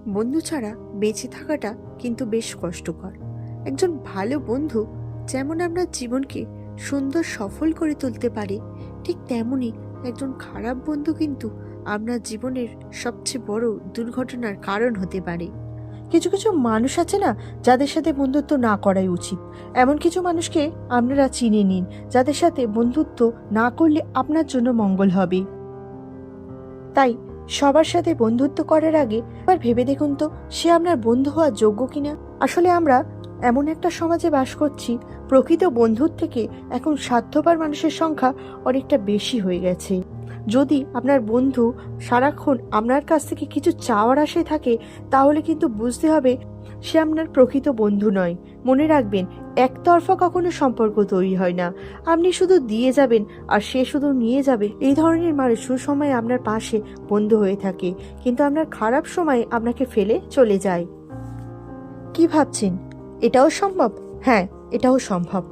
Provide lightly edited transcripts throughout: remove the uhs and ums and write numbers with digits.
বন্ধু ছাড়া বেঁচে থাকাটা কিন্তু বেশ কষ্টকর। একজন ভালো বন্ধু যেমন আপনার জীবনকে সুন্দর সফল করে তুলতে পারে, ঠিক তেমনি একজন খারাপ বন্ধু কিন্তু আপনার জীবনের সবচেয়ে বড় দুর্ঘটনার কারণ হতে পারে। কিছু কিছু মানুষ আছে না, যাদের সাথে বন্ধুত্ব না করাই উচিত। এমন কিছু মানুষকে আপনারা চিনে নিন, যাদের সাথে বন্ধুত্ব না করলে আপনার জন্য মঙ্গল হবে। তাই সবার সাথে বন্ধুত্ব করার আগে এবার ভেবে দেখুন তো, সে আপনার বন্ধু হওয়ার যোগ্য কিনা। আসলে আমরা এমন একটা সমাজে বাস করছি, প্রকৃত বন্ধুর থেকে এখন স্বার্থপর মানুষের সংখ্যা অনেকটা বেশি হয়ে গেছে। যদি আপনার বন্ধু সারাক্ষণ আপনার কাছ থেকে কিছু চাওয়ার আশায় থাকে, তাহলে কিন্তু বুঝতে হবে সে আপনার প্রকৃত বন্ধু নয়। মনে রাখবেন, একতরফা কখনো সম্পর্ক তৈরি হয় না। আপনি শুধু দিয়ে যাবেন আর সে শুধু নিয়ে যাবে। এই ধরনের মানুষ সুসময়ে আপনার পাশে বন্ধু হয়ে থাকে, কিন্তু আপনার খারাপ সময়ে আপনাকে ফেলে চলে যায়। কি ভাবছেন, এটাও সম্ভব? হ্যাঁ, এটাও সম্ভব।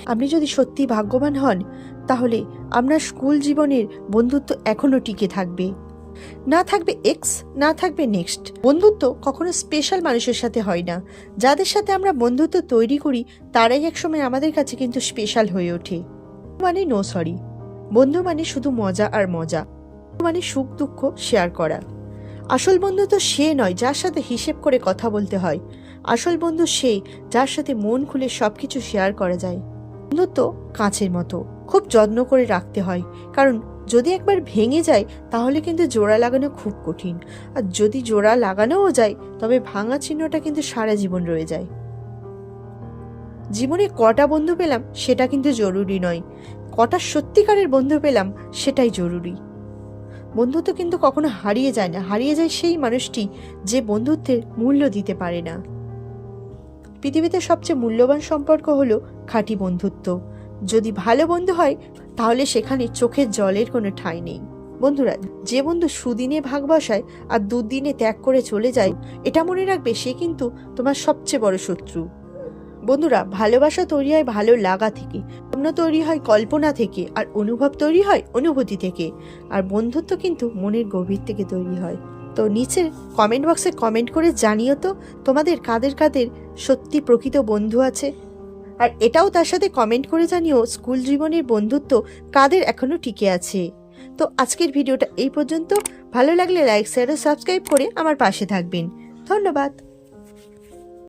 আপনি যদি সত্যি ভাগ্যবান হন, তাহলে আপনার স্কুল জীবনের বন্ধুত্ব এখনো টিকে থাকবে। না থাকবে এক্স, না থাকবে নেক্সট। বন্ধুত্ব কখনো স্পেশাল মানুষের সাথে হয় না। যাদের সাথে আমরা বন্ধুত্ব তৈরি করি, তারাই একসময় আমাদের কাছে কিন্তু স্পেশাল হয়ে ওঠে। মানে নো সরি, বন্ধু মানে শুধু মজা আর মজা, মানে সুখ দুঃখ শেয়ার করা। আসল বন্ধু তো সে নয় যার সাথে হিসেব করে কথা বলতে হয়। আসল বন্ধু সে যার সাথে মন খুলে সবকিছু শেয়ার করা যায়। বন্ধুত্ব কাঁচের মতো, খুব যত্ন করে রাখতে হয়, কারণ যদি একবার ভেঙে যায় তাহলে কিন্তু জোড়া লাগানো খুব কঠিন। আর যদি জোড়া লাগানোও যায়, তবে ভাঙা চিহ্নটা কিন্তু সারা জীবন রয়ে যায়। জীবনে কটা বন্ধু পেলাম সেটা কিন্তু জরুরি নয়, কটা সত্যিকারের বন্ধু পেলাম সেটাই জরুরি। বন্ধুত্ব কিন্তু কখনো হারিয়ে যায় না, হারিয়ে যায় সেই মানুষটি যে বন্ধুত্বের মূল্য দিতে পারে না। পৃথিবীতে সবচেয়ে মূল্যবান সম্পর্ক হলো খাঁটি বন্ধুত্ব। যদি ভালো বন্ধু হয়, তাহলে সেখানে চোখের জলের কোনো ঠাঁই নেই। বন্ধুরা, যে বন্ধু সুদিনে ভাগ বসায় আর দুদিনে ত্যাগ করে চলে যায়, এটা মনে রাখবে সে কিন্তু তোমার সবচেয়ে বড় শত্রু। বন্ধুরা, ভালোবাসা তৈরি হয় ভালো লাগা থেকে, স্বপ্ন তৈরি হয় কল্পনা থেকে, আর অনুভব তৈরি হয় অনুভূতি থেকে। আর বন্ধুত্ব কিন্তু মনের গভীর থেকে তৈরি হয়। তো নিচের কমেন্ট বক্সে কমেন্ট করে জানিও তো তোমাদের কাদের কাদের সত্যি প্রকৃত বন্ধু আছে। আর এটাও তার সাথে কমেন্ট করে জানিও স্কুল জীবনের বন্ধুত্ব কাদের এখনো টিকে আছে। তো আজকের ভিডিওটা এই পর্যন্ত। ভালো লাগলে লাইক, শেয়ার ও সাবস্ক্রাইব করে আমার পাশে থাকবেন। ধন্যবাদ।